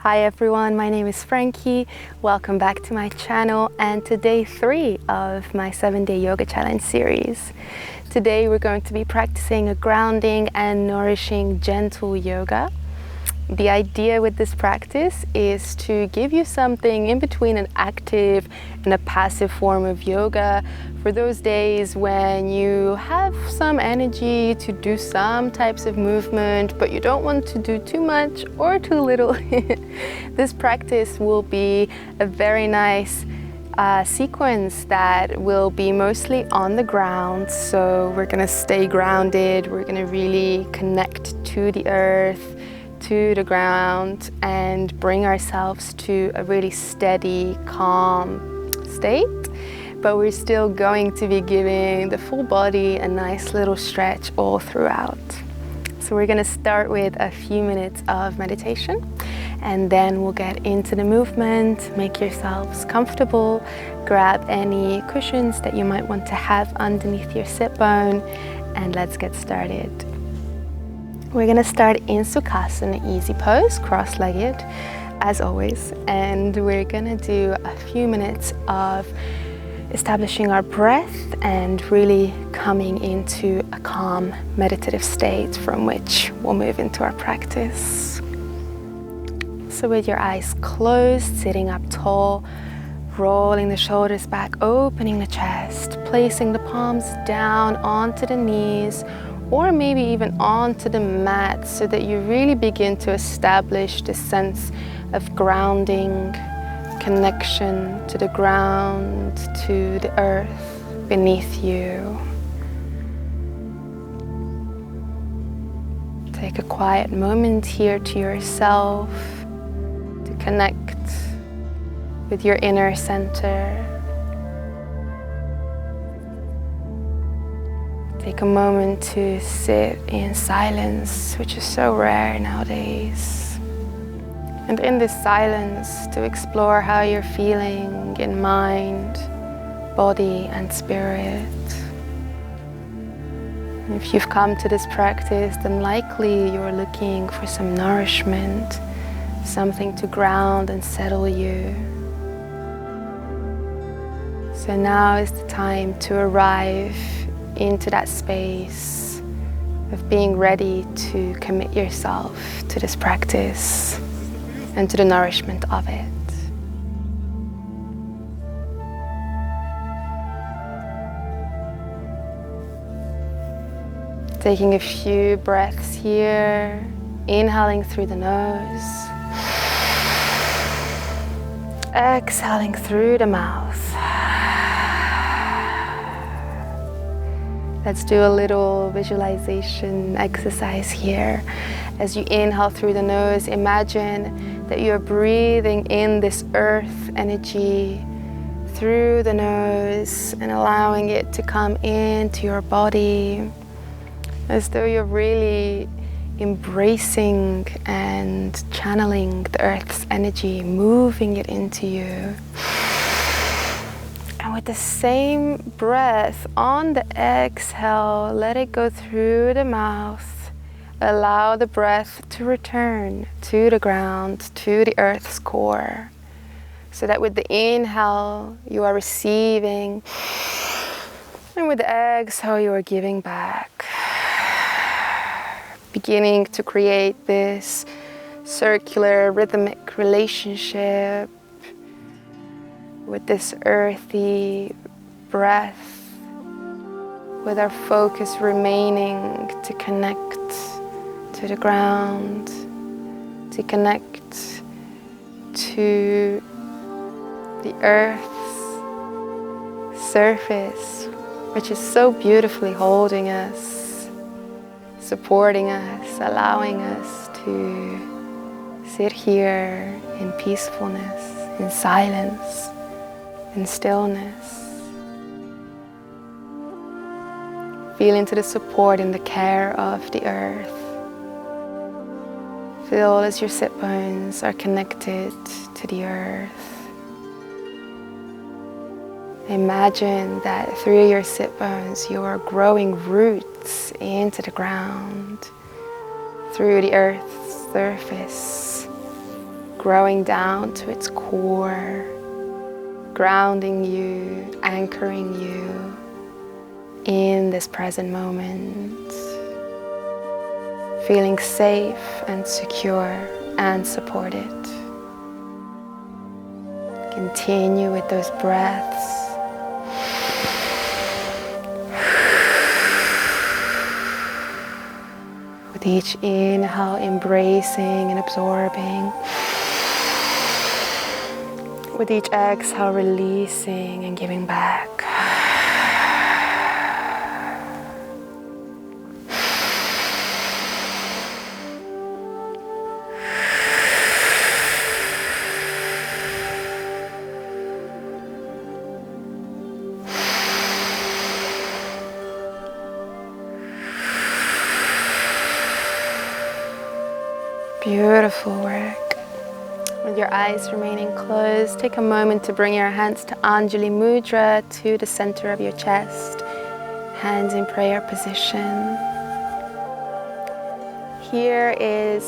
Hi everyone, my name is Frankie. Welcome back to my channel and to day 3 of my 7-day yoga challenge series. Today we're going to be practicing a grounding and nourishing gentle yoga. The idea with this practice is to give you something in between an active and a passive form of yoga for those days when you have some energy to do some types of movement, but you don't want to do too much or too little. This practice will be a very nice sequence that will be mostly on the ground. So we're gonna stay grounded, we're gonna really connect to the earth, to the ground, and bring ourselves to a really steady, calm state. But we're still going to be giving the full body a nice little stretch all throughout. So we're gonna start with a few minutes of meditation, and then we'll get into the movement. Make yourselves comfortable, grab any cushions that you might want to have underneath your sit bone, and let's get started. We're gonna start in Sukhasana, easy pose, cross-legged, as always. And we're gonna do a few minutes of establishing our breath and really coming into a calm, meditative state from which we'll move into our practice. So with your eyes closed, sitting up tall, rolling the shoulders back, opening the chest, placing the palms down onto the knees, or maybe even onto the mat, so that you really begin to establish this sense of grounding, connection to the ground, to the earth beneath you. Take a quiet moment here to yourself to connect with your inner center. Take a moment to sit in silence, which is so rare nowadays. And in this silence, to explore how you're feeling in mind, body, and spirit. And if you've come to this practice, then likely you're looking for some nourishment, something to ground and settle you. So now is the time to arrive into that space of being ready to commit yourself to this practice and to the nourishment of it. Taking a few breaths here, inhaling through the nose, exhaling through the mouth. Let's do a little visualization exercise here. As you inhale through the nose, imagine that you're breathing in this earth energy through the nose and allowing it to come into your body, as though you're really embracing and channeling the earth's energy, moving it into you. And with the same breath, on the exhale, let it go through the mouth. Allow the breath to return to the ground, to the earth's core. So that with the inhale, you are receiving. And with the exhale, you are giving back. Beginning to create this circular, rhythmic relationship with this earthy breath, with our focus remaining to connect to the ground, to connect to the earth's surface, which is so beautifully holding us, supporting us, allowing us to sit here in peacefulness, in silence, in stillness. Feel into the support and the care of the earth. Feel as your sit bones are connected to the earth. Imagine that through your sit bones you are growing roots into the ground, through the earth's surface, growing down to its core, grounding you, anchoring you in this present moment, feeling safe and secure and supported. Continue with those breaths. With each inhale, embracing and absorbing. With each exhale, releasing and giving back. Beautiful work. With your eyes remaining closed, take a moment to bring your hands to Anjali Mudra, to the center of your chest, hands in prayer position. Here is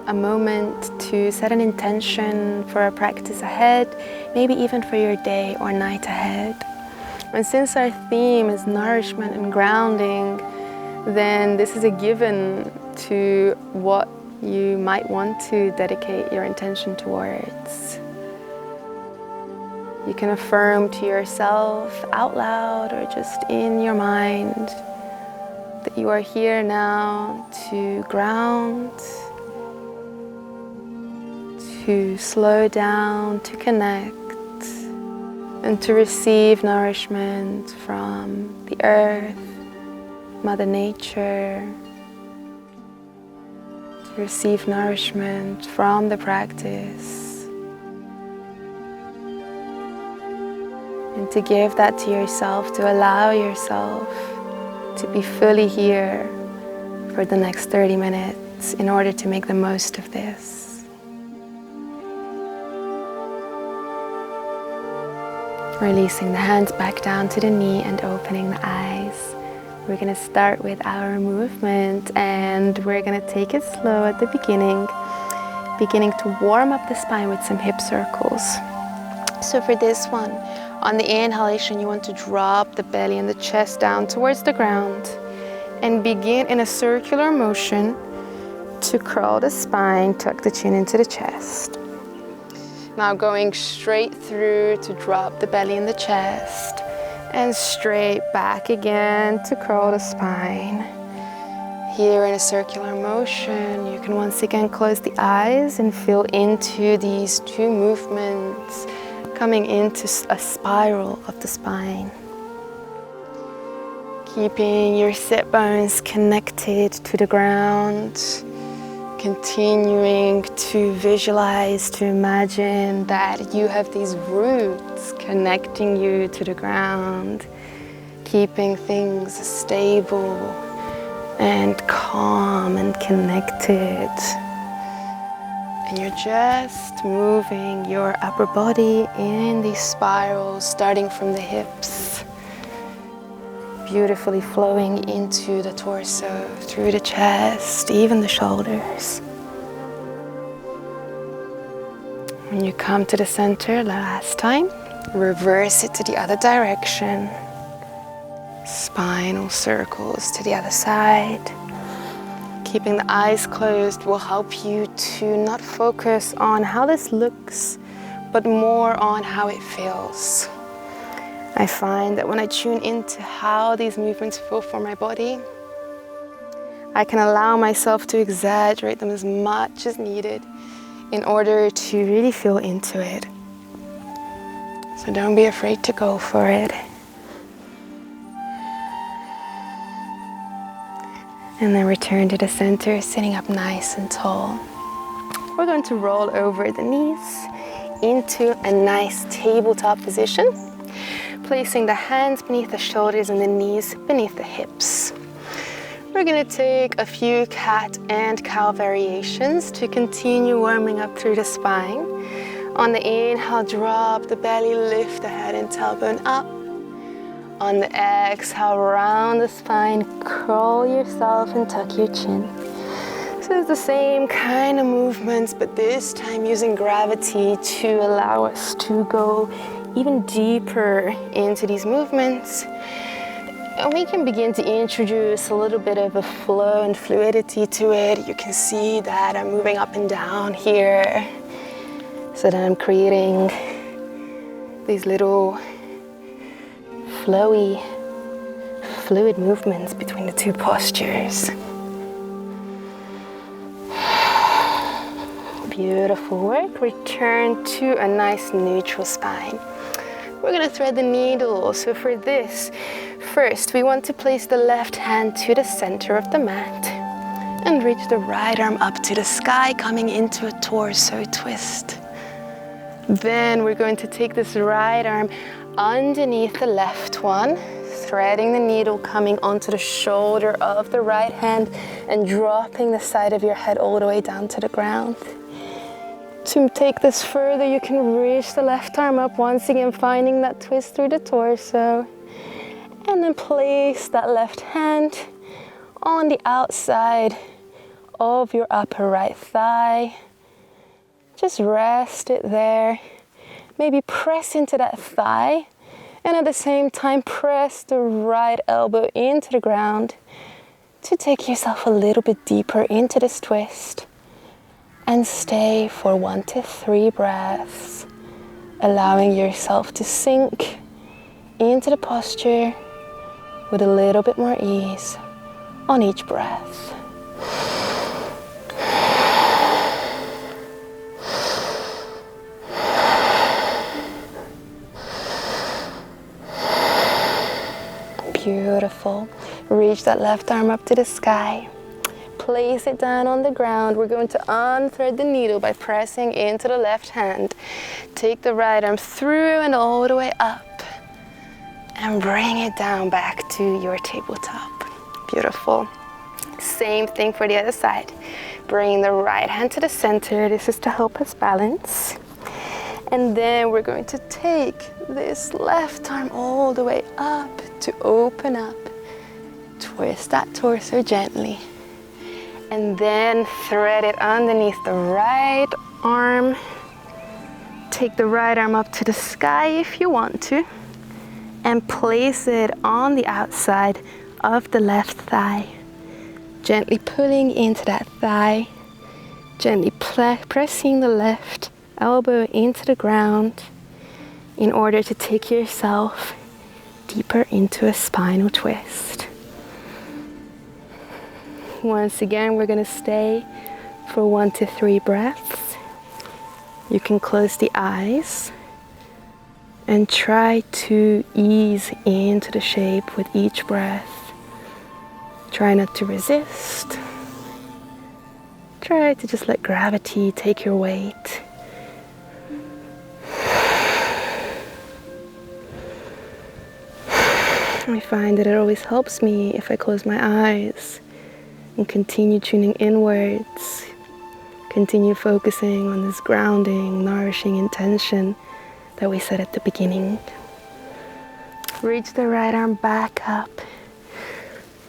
a moment to set an intention for a practice ahead, maybe even for your day or night ahead. And since our theme is nourishment and grounding, then this is a given to what you might want to dedicate your intention towards. You can affirm to yourself out loud or just in your mind that you are here now to ground, to slow down, to connect, and to receive nourishment from the earth, Mother Nature, to receive nourishment from the practice, and to give that to yourself, to allow yourself to be fully here for the next 30 minutes in order to make the most of this. Releasing the hands back down to the knee and opening the eyes. We're going to start with our movement, and we're going to take it slow at the beginning to warm up the spine with some hip circles. So for this one, on the inhalation, you want to drop the belly and the chest down towards the ground and begin in a circular motion to curl the spine, tuck the chin into the chest. Now going straight through to drop the belly and the chest, and straight back again to curl the spine. Here in a circular motion, you can once again close the eyes and feel into these two movements, coming into a spiral of the spine. Keeping your sit bones connected to the ground, continuing to visualize, to imagine that you have these roots connecting you to the ground, keeping things stable and calm and connected. And you're just moving your upper body in these spirals, starting from the hips, beautifully flowing into the torso, through the chest, even the shoulders. When you come to the center last time, reverse it to the other direction. Spinal circles to the other side. Keeping the eyes closed will help you to not focus on how this looks, but more on how it feels. I find that when I tune into how these movements feel for my body, I can allow myself to exaggerate them as much as needed in order to really feel into it. So don't be afraid to go for it. And then return to the center, sitting up nice and tall. We're going to roll over the knees into a nice tabletop position, placing the hands beneath the shoulders and the knees beneath the hips. We're going to take a few cat and cow variations to continue warming up through the spine. On the inhale, drop the belly, lift the head and tailbone up. On the exhale, round the spine, curl yourself and tuck your chin. So it's the same kind of movements, but this time using gravity to allow us to go even deeper into these movements. And we can begin to introduce a little bit of a flow and fluidity to it. You can see that I'm moving up and down here, so that I'm creating these little flowy, fluid movements between the two postures. Beautiful work. Return to a nice neutral spine. We're going to thread the needle. So for this, first we want to place the left hand to the center of the mat and reach the right arm up to the sky, coming into a torso twist. Then we're going to take this right arm underneath the left one, threading the needle, coming onto the shoulder of the right hand and dropping the side of your head all the way down to the ground. To take this further, you can reach the left arm up, once again finding that twist through the torso. And then place that left hand on the outside of your upper right thigh. Just rest it there. Maybe press into that thigh, and at the same time press the right elbow into the ground to take yourself a little bit deeper into this twist. And stay for 1 to 3 breaths, allowing yourself to sink into the posture with a little bit more ease on each breath. Beautiful. Reach that left arm up to the sky. Place it down on the ground. We're going to unthread the needle by pressing into the left hand. Take the right arm through and all the way up and bring it down back to your tabletop. Beautiful. Same thing for the other side. Bring the right hand to the center. This is to help us balance. And then we're going to take this left arm all the way up to open up. Twist that torso gently. And then thread it underneath the right arm. Take the right arm up to the sky if you want to. And place it on the outside of the left thigh. Gently pulling into that thigh. Gently pressing the left elbow into the ground in order to take yourself deeper into a spinal twist. Once again, we're going to stay for 1 to 3 breaths. You can close the eyes and try to ease into the shape with each breath. Try not to resist. Try to just let gravity take your weight. I find that it always helps me if I close my eyes and continue tuning inwards, continue focusing on this grounding, nourishing intention that we set at the beginning. Reach the right arm back up.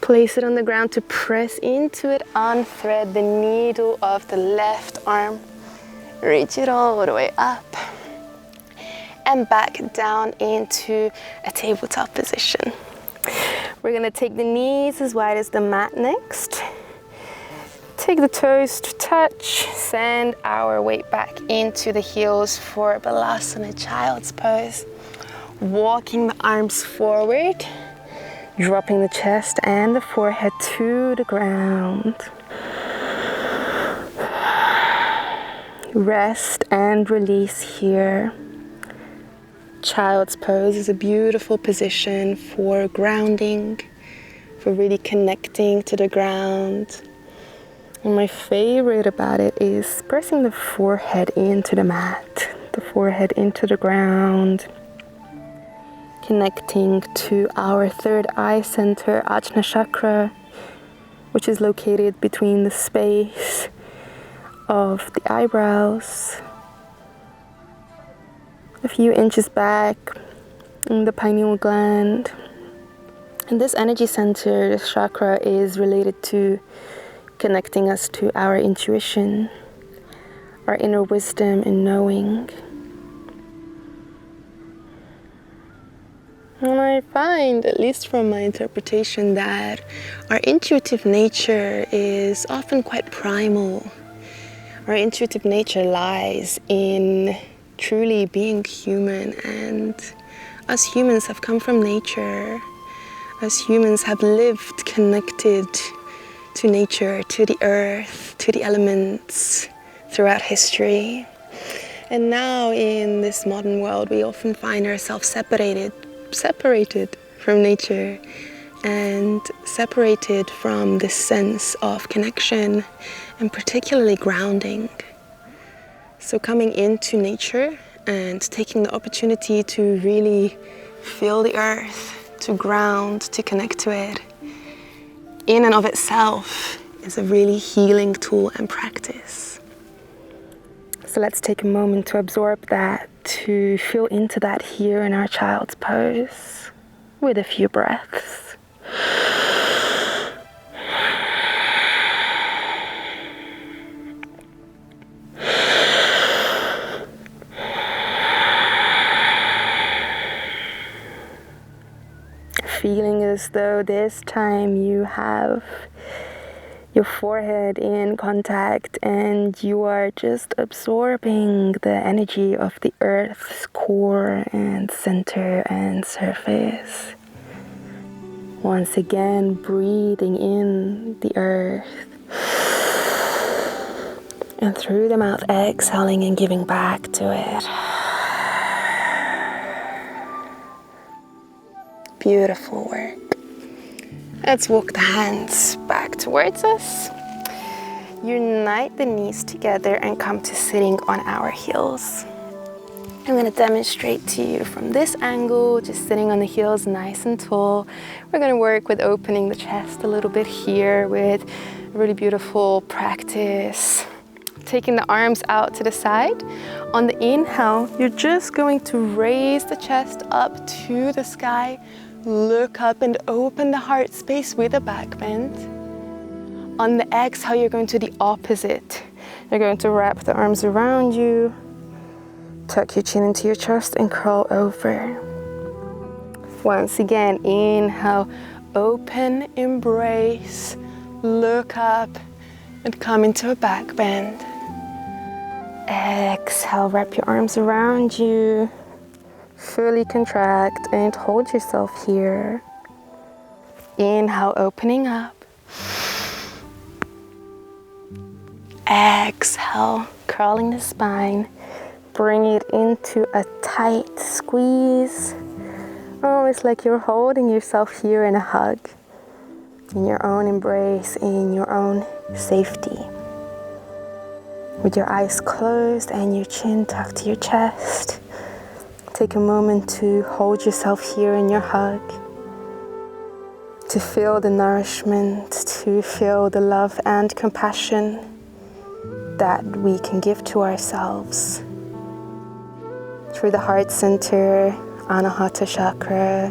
Place it on the ground to press into it. Unthread the needle of the left arm. Reach it all the way up. And back down into a tabletop position. We're going to take the knees as wide as the mat next. Take the toes to touch. Send our weight back into the heels for Balasana, Child's Pose. Walking the arms forward. Dropping the chest and the forehead to the ground. Rest and release here. Child's Pose is a beautiful position for grounding, for really connecting to the ground. And my favorite about it is pressing the forehead into the mat, the forehead into the ground, connecting to our third eye center, Ajna Chakra, which is located between the space of the eyebrows, a few inches back in the pineal gland. And this energy center, this chakra, is related to connecting us to our intuition, our inner wisdom and knowing. And I find, at least from my interpretation, that our intuitive nature is often quite primal. Our intuitive nature lies in truly being human, and us humans have come from nature. Us humans have lived connected to nature, to the earth, to the elements throughout history. And now in this modern world, we often find ourselves separated from nature and separated from this sense of connection and particularly grounding. So coming into nature and taking the opportunity to really feel the earth, to ground, to connect to it, in and of itself is a really healing tool and practice. So let's take a moment to absorb that, to feel into that here in our child's pose with a few breaths. Feeling as though this time you have your forehead in contact and you are just absorbing the energy of the earth's core and center and surface. Once again, breathing in the earth and through the mouth exhaling and giving back to it. Beautiful work. Let's walk the hands back towards us. Unite the knees together and come to sitting on our heels. I'm going to demonstrate to you from this angle, just sitting on the heels nice and tall. We're going to work with opening the chest a little bit here with a really beautiful practice. Taking the arms out to the side. On the inhale, you're just going to raise the chest up to the sky. Look up and open the heart space with a back bend. On the exhale, you're going to the opposite. You're going to wrap the arms around you, tuck your chin into your chest and curl over. Once again, inhale, open, embrace, look up and come into a back bend. Exhale, wrap your arms around you. Fully contract and hold yourself here. Inhale, opening up. Exhale, curling the spine. Bring it into a tight squeeze. Almost like you're holding yourself here in a hug. In your own embrace, in your own safety. With your eyes closed and your chin tucked to your chest. Take a moment to hold yourself here in your hug, to feel the nourishment, to feel the love and compassion that we can give to ourselves. Through the heart center, Anahata chakra,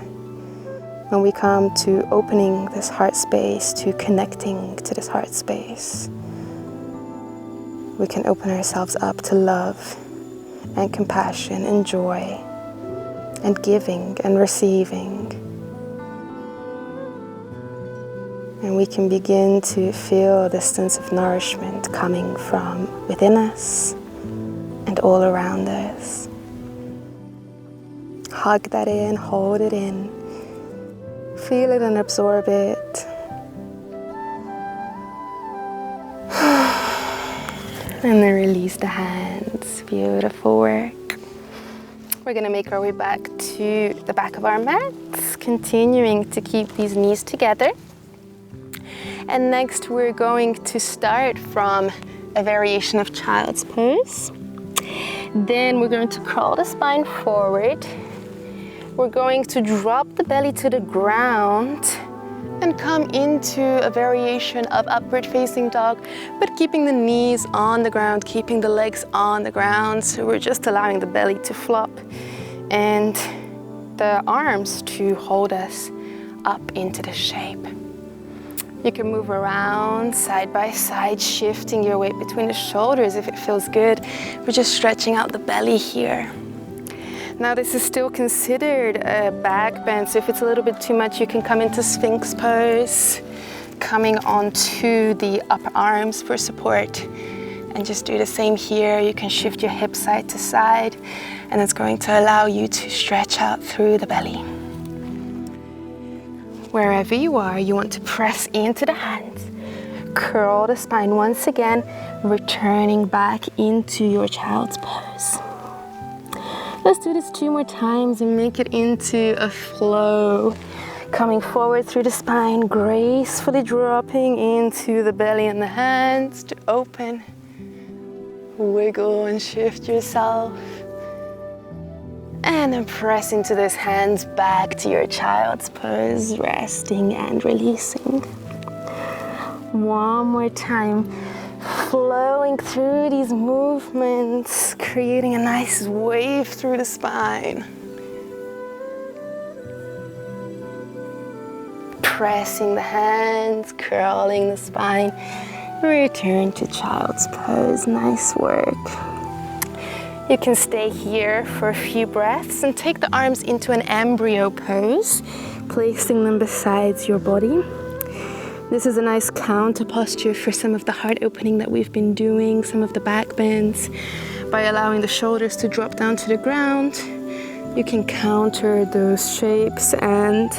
when we come to opening this heart space, to connecting to this heart space, we can open ourselves up to love and compassion and joy and giving and receiving. And we can begin to feel this sense of nourishment coming from within us and all around us. Hug that in, hold it in, feel it and absorb it. And then release the hands. Beautiful work. We're going to make our way back to the back of our mats, continuing to keep these knees together. And next we're going to start from a variation of child's pose. Then we're going to curl the spine forward. We're going to drop the belly to the ground and come into a variation of upward facing dog, but keeping the knees on the ground, keeping the legs on the ground. So we're just allowing the belly to flop and the arms to hold us up into the shape. You can move around side by side, shifting your weight between the shoulders if it feels good. We're just stretching out the belly here. Now this is still considered a back bend, so if it's a little bit too much, you can come into Sphinx pose, coming onto the upper arms for support. And just do the same here. You can shift your hips side to side, and it's going to allow you to stretch out through the belly. Wherever you are, you want to press into the hands. Curl the spine once again, returning back into your child's pose. Let's do this 2 more times and make it into a flow. Coming forward through the spine, gracefully dropping into the belly and the hands to open. Wiggle and shift yourself. And then press into those hands back to your child's pose, resting and releasing. One more time. Flowing through these movements, creating a nice wave through the spine. Pressing the hands, curling the spine. Return to child's pose. Nice work. You can stay here for a few breaths and take the arms into an embryo pose, placing them beside your body. This is a nice counter posture for some of the heart opening that we've been doing, some of the back bends. By allowing the shoulders to drop down to the ground, you can counter those shapes and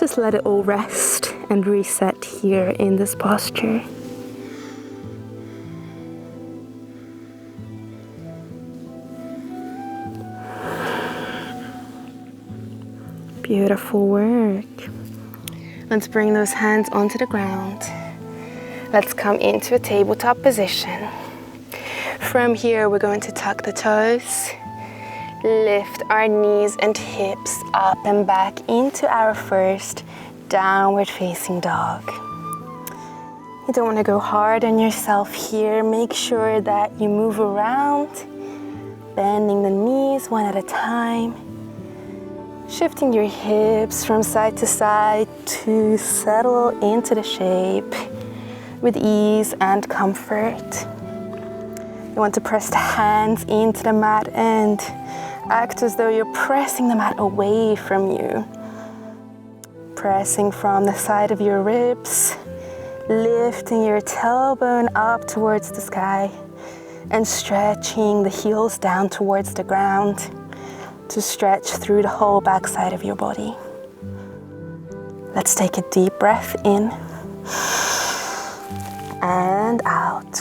just let it all rest and reset here in this posture. Beautiful work. Let's bring those hands onto the ground. Let's come into a tabletop position. From here, we're going to tuck the toes, lift our knees and hips up and back into our first downward facing dog. You don't want to go hard on yourself here. Make sure that you move around, bending the knees one at a time. Shifting your hips from side to side to settle into the shape with ease and comfort. You want to press the hands into the mat and act as though you're pressing the mat away from you. Pressing from the side of your ribs, lifting your tailbone up towards the sky and stretching the heels down towards the ground to stretch through the whole backside of your body. Let's take a deep breath in and out.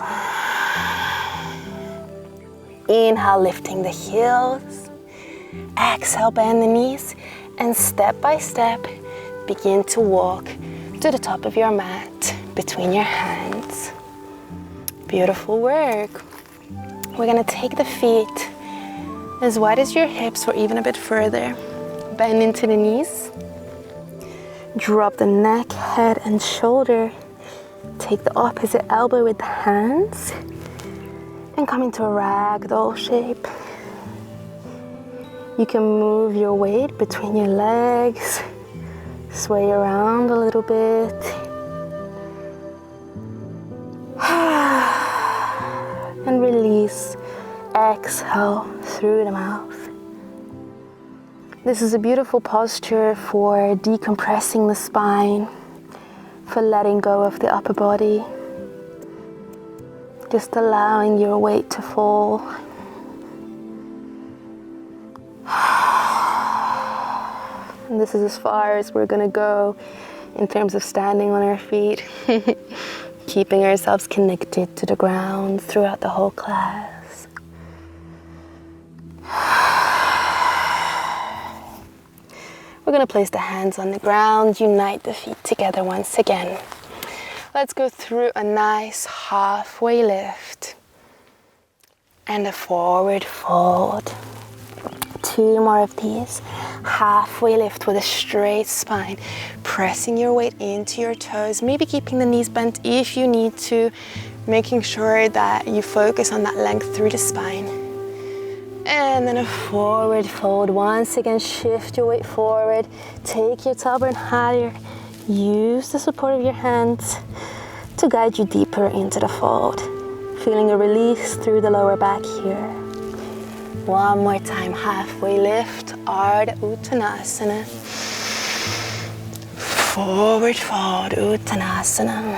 Inhale, lifting the heels. Exhale, bend the knees, and step by step, begin to walk to the top of your mat between your hands. Beautiful work. We're gonna take the feet as wide as your hips or even a bit further. Bend into the knees. Drop the neck, head, and shoulder. Take the opposite elbow with the hands and come into a ragdoll shape. You can move your weight between your legs, sway around a little bit. And release. Exhale through the mouth. This is a beautiful posture for decompressing the spine, for letting go of the upper body. Just allowing your weight to fall. And this is as far as we're going to go in terms of standing on our feet, keeping ourselves connected to the ground throughout the whole class. We're going to place the hands on the ground, unite the feet together once again. Let's go through a nice halfway lift and a forward fold. 2 more of these. Halfway lift with a straight spine, pressing your weight into your toes, maybe keeping the knees bent if you need to, making sure that you focus on that length through the spine. And then a forward fold. Once again, shift your weight forward. Take your tailbone higher. Use the support of your hands to guide you deeper into the fold. Feeling a release through the lower back here. One more time, halfway lift, Ardha Uttanasana. Forward fold, Uttanasana.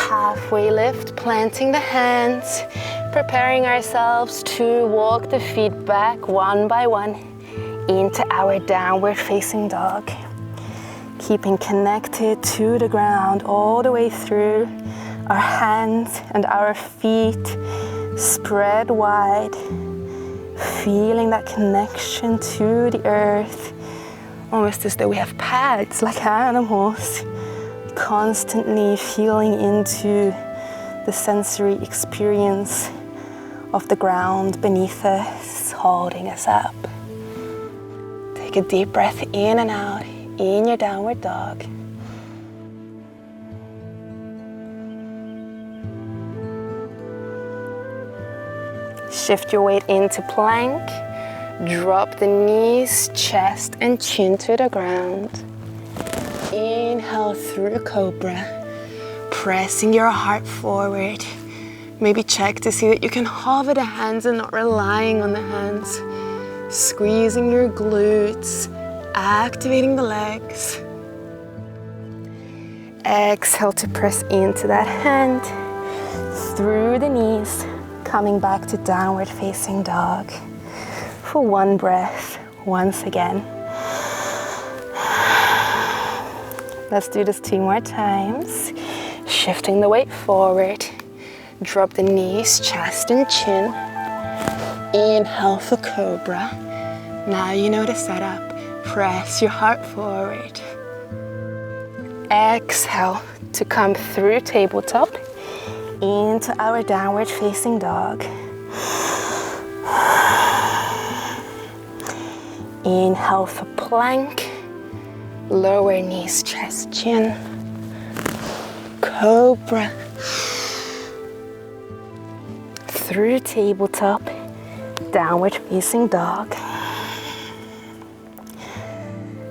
Halfway lift, planting the hands, preparing ourselves to walk the feet back one by one into our downward facing dog. Keeping connected to the ground all the way through. Our hands and our feet spread wide. Feeling that connection to the earth. Almost as though we have pads like animals. Constantly feeling into the sensory experience of the ground beneath us, holding us up. Take a deep breath in and out in your downward dog. Shift your weight into plank. Drop the knees, chest and chin to the ground. Inhale through Cobra, pressing your heart forward. Maybe check to see that you can hover the hands and not relying on the hands. Squeezing your glutes, activating the legs. Exhale to press into that hand, through the knees, coming back to downward facing dog. For one breath, once again. Let's do this 2 more times. Shifting the weight forward. Drop the knees, chest and chin. Inhale for Cobra. Now you know the setup. Press your heart forward. Exhale to come through tabletop into our downward facing dog. Inhale for plank. Lower knees, chest, chin. Cobra. Through tabletop, downward facing dog.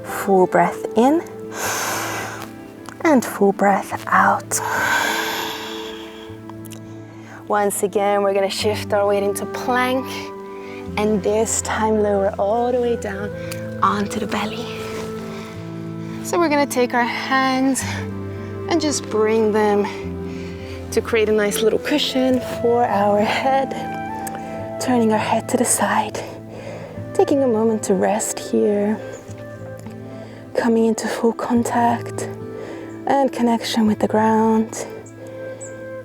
Full breath in and full breath out. Once again, we're gonna shift our weight into plank, and this time lower all the way down onto the belly. So we're gonna take our hands and just bring them to create a nice little cushion for our head. Turning our head to the side, taking a moment to rest here. Coming into full contact and connection with the ground.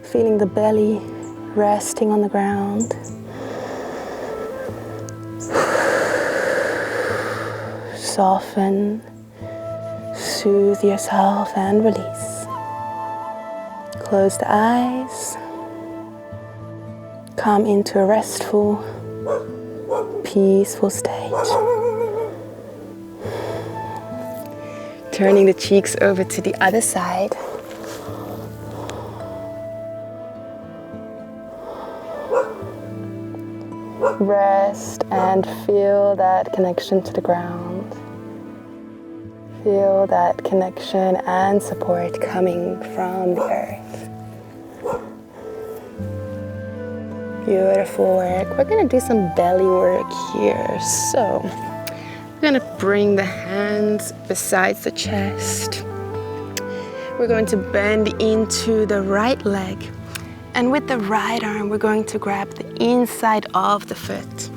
Feeling the belly resting on the ground. Soften. Soothe yourself and release. Close the eyes. Come into a restful, peaceful state. Turning the cheeks over to the other side. Rest and feel that connection to the ground. Feel that connection and support coming from the earth. Beautiful work. We're gonna do some belly work here. So, we're gonna bring the hands beside the chest. We're going to bend into the right leg. And with the right arm, we're going to grab the inside of the foot.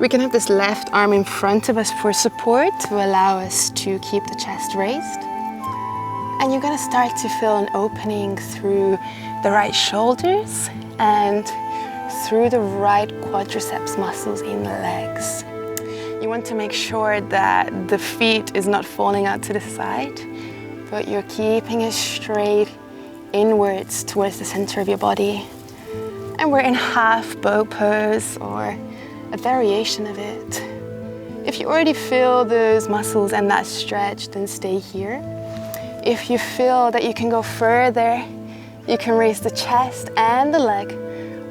We can have this left arm in front of us for support to allow us to keep the chest raised. And you're gonna start to feel an opening through the right shoulders and through the right quadriceps muscles in the legs. You want to make sure that the feet is not falling out to the side, but you're keeping it straight inwards towards the center of your body. And we're in half bow pose or a variation of it. If you already feel those muscles and that stretch, then stay here. If you feel that you can go further, you can raise the chest and the leg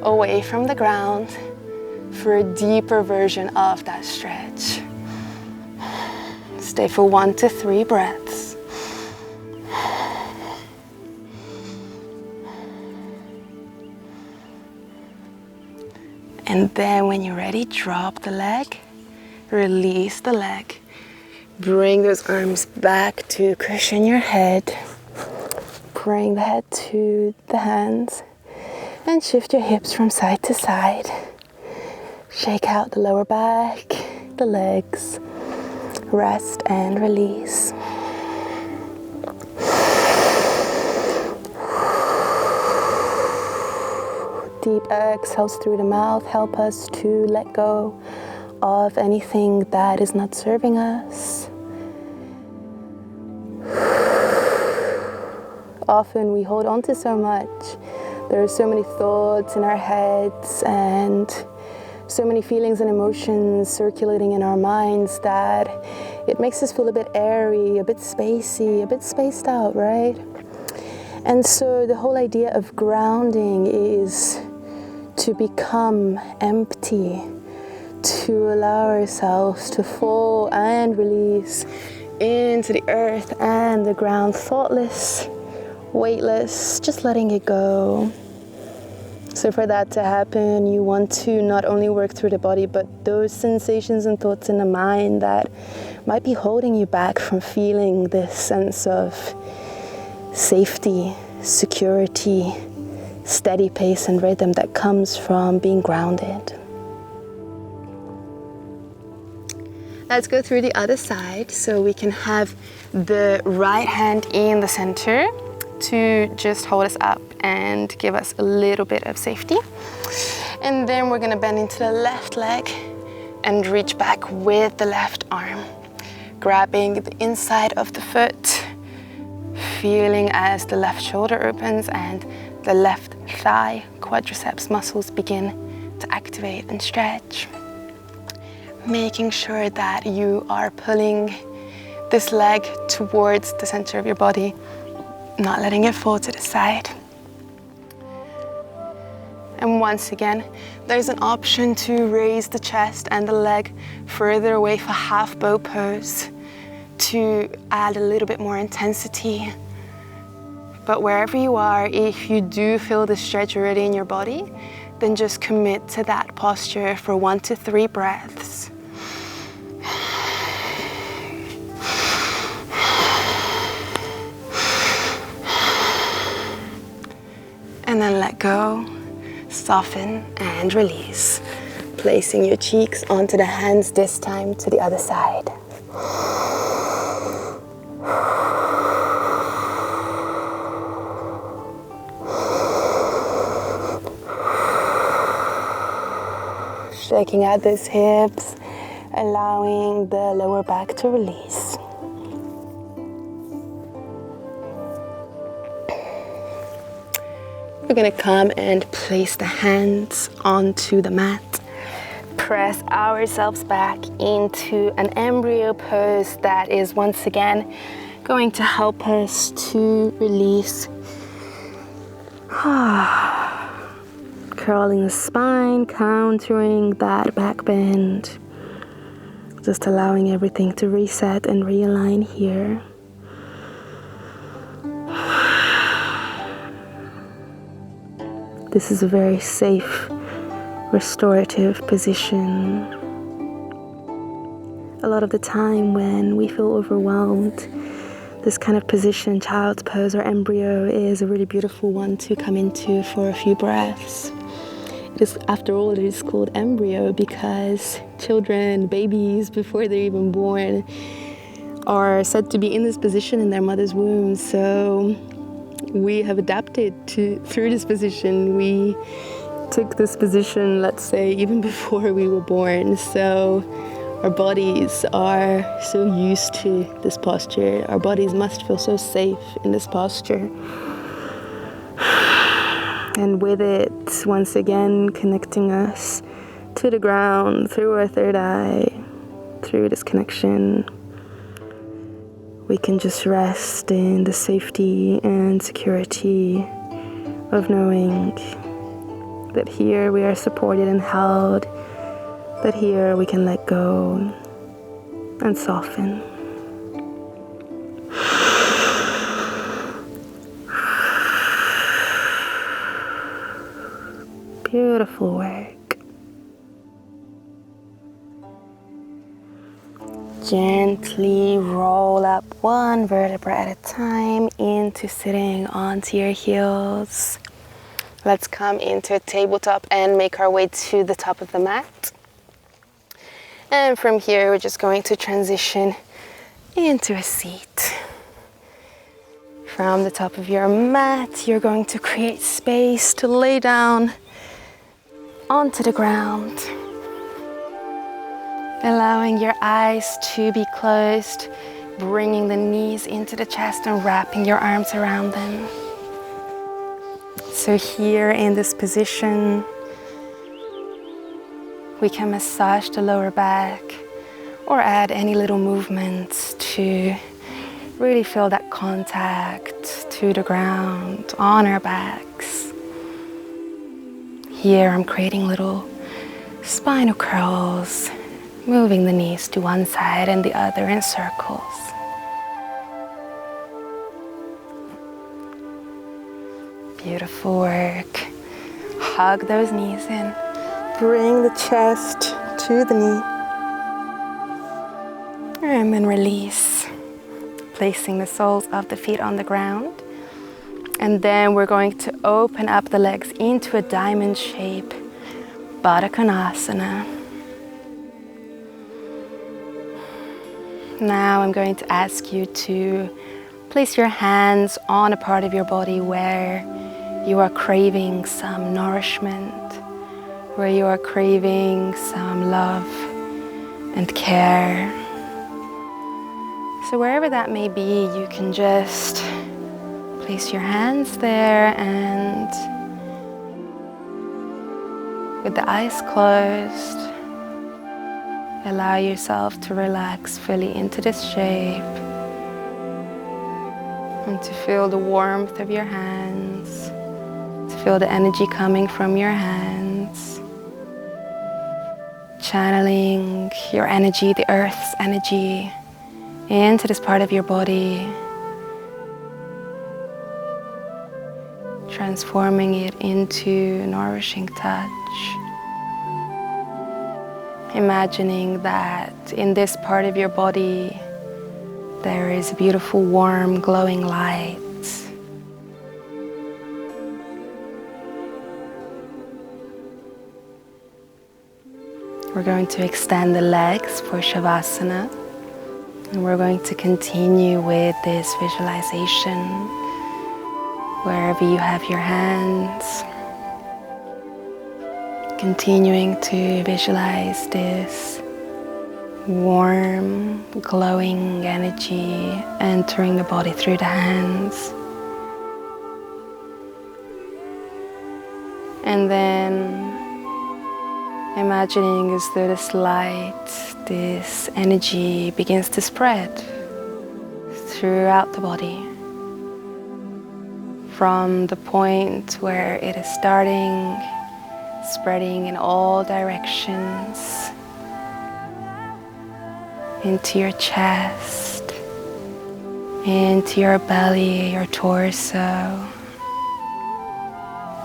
away from the ground for a deeper version of that stretch. Stay for 1 to 3 breaths. And then when you're ready, drop the leg, release the leg. Bring those arms back to cushion your head. Bring the head to the hands and shift your hips from side to side. Shake out the lower back, the legs. Rest and release. Deep exhales through the mouth help us to let go of anything that is not serving us. Often we hold on to so much. There are so many thoughts in our heads and so many feelings and emotions circulating in our minds that it makes us feel a bit airy, a bit spacey, a bit spaced out, right? And so the whole idea of grounding is to become empty, to allow ourselves to fall and release into the earth and the ground, thoughtless, weightless, just letting it go. So for that to happen, you want to not only work through the body, but those sensations and thoughts in the mind that might be holding you back from feeling this sense of safety, security, steady pace and rhythm that comes from being grounded. Let's go through the other side so we can have the right hand in the center to just hold us up and give us a little bit of safety. And then we're gonna bend into the left leg and reach back with the left arm, grabbing the inside of the foot, feeling as the left shoulder opens and the left thigh quadriceps muscles begin to activate and stretch. Making sure that you are pulling this leg towards the center of your body, not letting it fall to the side. And once again, there's an option to raise the chest and the leg further away for half bow pose to add a little bit more intensity. But wherever you are, if you do feel the stretch already in your body, then just commit to that posture for 1 to 3 breaths. And then let go, soften and release. Placing your cheeks onto the hands, this time to the other side. Shaking out those hips, allowing the lower back to release. We're gonna come and place the hands onto the mat. Press ourselves back into an embryo pose that is once again going to help us to release. Curling the spine, countering that back bend. Just allowing everything to reset and realign here. This is a very safe, restorative position. A lot of the time when we feel overwhelmed, this kind of position, child's pose or embryo, is a really beautiful one to come into for a few breaths. It is, after all, it is called embryo because children, babies, before they're even born, are said to be in this position in their mother's womb. So we have adapted through this position. We took this position, let's say, even before we were born. So our bodies are so used to this posture. Our bodies must feel so safe in this posture. And with it, once again, connecting us to the ground, through our third eye, through this connection, we can just rest in the safety and security of knowing that here we are supported and held, that here we can let go and soften. Beautiful work. Gently roll up one vertebra at a time into sitting onto your heels. Let's come into a tabletop and make our way to the top of the mat. And from here, we're just going to transition into a seat. From the top of your mat, you're going to create space to lay down onto the ground, allowing your eyes to be closed, bringing the knees into the chest and wrapping your arms around them. So here in this position, we can massage the lower back or add any little movements to really feel that contact to the ground on our backs. Here I'm creating little spinal curls, moving the knees to one side and the other in circles. Beautiful work. Hug those knees in. Bring the chest to the knee. And then release. Placing the soles of the feet on the ground. And then we're going to open up the legs into a diamond shape. Baddha Konasana. Now I'm going to ask you to place your hands on a part of your body where you are craving some nourishment, where you are craving some love and care. So wherever that may be, you can just place your hands there and with the eyes closed, allow yourself to relax fully into this shape and to feel the warmth of your hands, to feel the energy coming from your hands, channeling your energy, the earth's energy, into this part of your body, transforming it into nourishing touch. Imagining that in this part of your body there is a beautiful, warm, glowing light. We're going to extend the legs for Shavasana, and we're going to continue with this visualization wherever you have your hands. Continuing to visualize this warm, glowing energy entering the body through the hands. And then imagining as though this light, this energy begins to spread throughout the body. From the point where it is starting, spreading in all directions, into your chest, into your belly, your torso,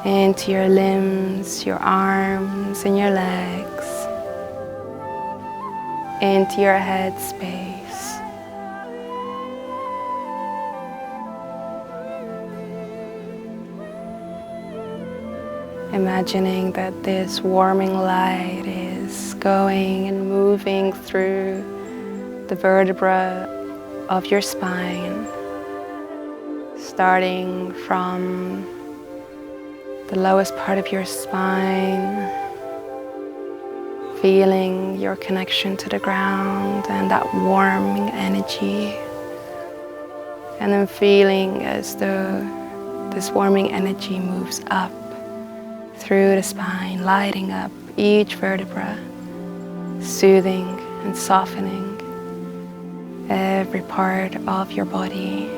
into your limbs, your arms and your legs, into your head space. Imagining that this warming light is going and moving through the vertebra of your spine, starting from the lowest part of your spine, feeling your connection to the ground and that warming energy, and then feeling as though this warming energy moves up through the spine, lighting up each vertebra, soothing and softening every part of your body.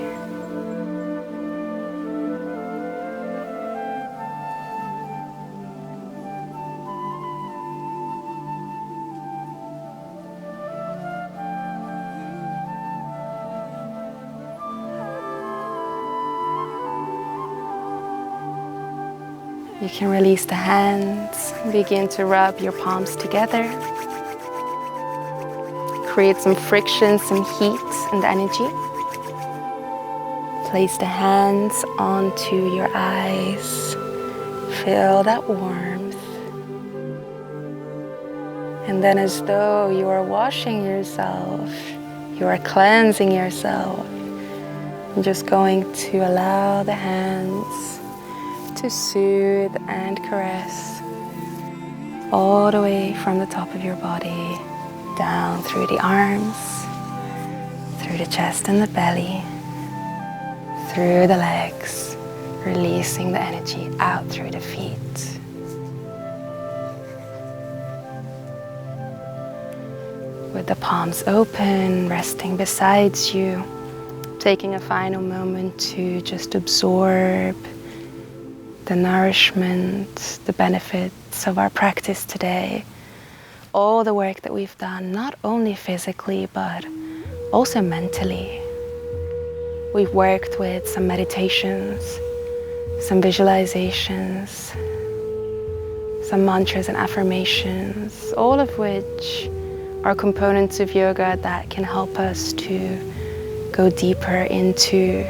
You can release the hands, begin to rub your palms together. Create some friction, some heat and energy. Place the hands onto your eyes. Feel that warmth. And then, as though you are washing yourself, you are cleansing yourself, you're just going to allow the hands to soothe and caress all the way from the top of your body down through the arms, through the chest and the belly, through the legs, releasing the energy out through the feet. With the palms open, resting beside you, taking a final moment to just absorb the nourishment, the benefits of our practice today. All the work that we've done, not only physically, but also mentally. We've worked with some meditations, some visualizations, some mantras and affirmations, all of which are components of yoga that can help us to go deeper into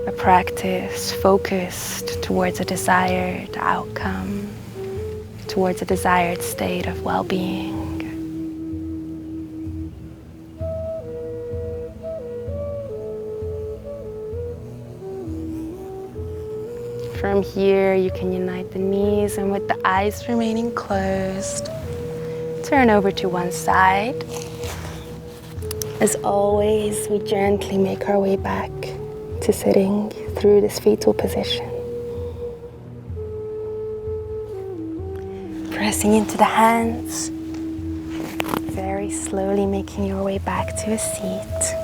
a practice focused towards a desired outcome, towards a desired state of well-being. From here, you can unite the knees, and with the eyes remaining closed, turn over to one side. As always, we gently make our way back to sitting through this fetal position. Pressing into the hands, very slowly making your way back to a seat.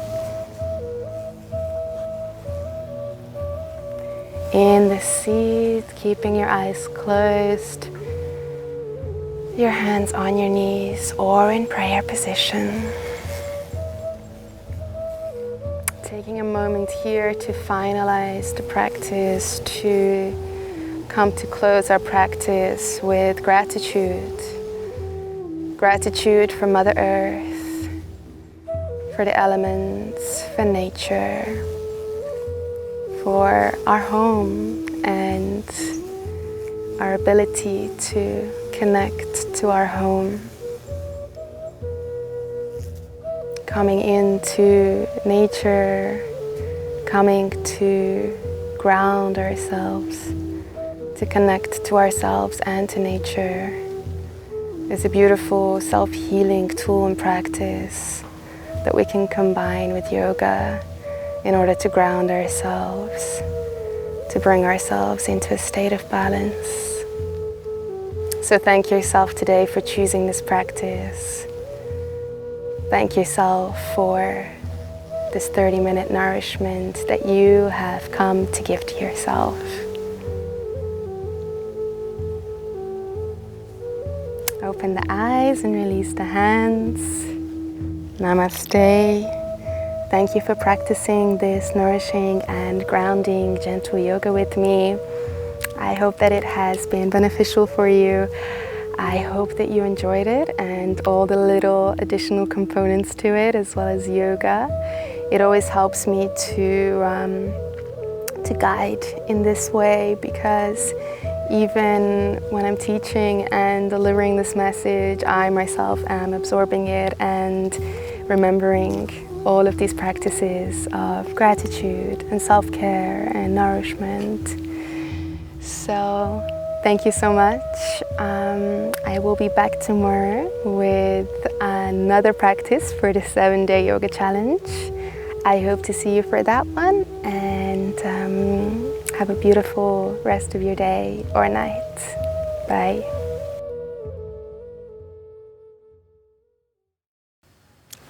In the seat, keeping your eyes closed, your hands on your knees or in prayer position. Taking a moment here to finalize the practice, to come to close our practice with gratitude. Gratitude for Mother Earth, for the elements, for nature, for our home and our ability to connect to our home. Coming into nature, coming to ground ourselves, to connect to ourselves and to nature is a beautiful self-healing tool and practice that we can combine with yoga in order to ground ourselves, to bring ourselves into a state of balance. So thank yourself today for choosing this practice. Thank yourself for this 30-minute nourishment that you have come to give to yourself. Open the eyes and release the hands. Namaste. Thank you for practicing this nourishing and grounding gentle yoga with me. I hope that it has been beneficial for you. I hope that you enjoyed it and all the little additional components to it, as well as yoga. It always helps me to guide in this way, because even when I'm teaching and delivering this message, I myself am absorbing it and remembering all of these practices of gratitude and self-care and nourishment. So thank you so much. I will be back tomorrow with another practice for the 7-day yoga challenge. I hope to see you for that one, and have a beautiful rest of your day or night. Bye.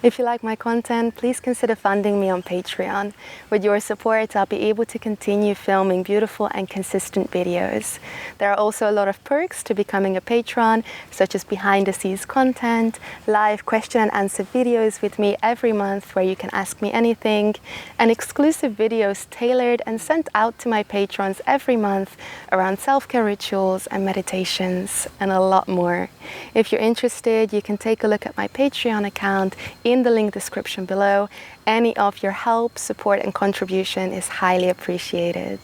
If you like my content, please consider funding me on Patreon. With your support, I'll be able to continue filming beautiful and consistent videos. There are also a lot of perks to becoming a patron, such as behind the scenes content, live question and answer videos with me every month where you can ask me anything, and exclusive videos tailored and sent out to my patrons every month around self-care rituals and meditations, and a lot more. If you're interested, you can take a look at my Patreon account in the link description below. Any of your help, support and contribution is highly appreciated.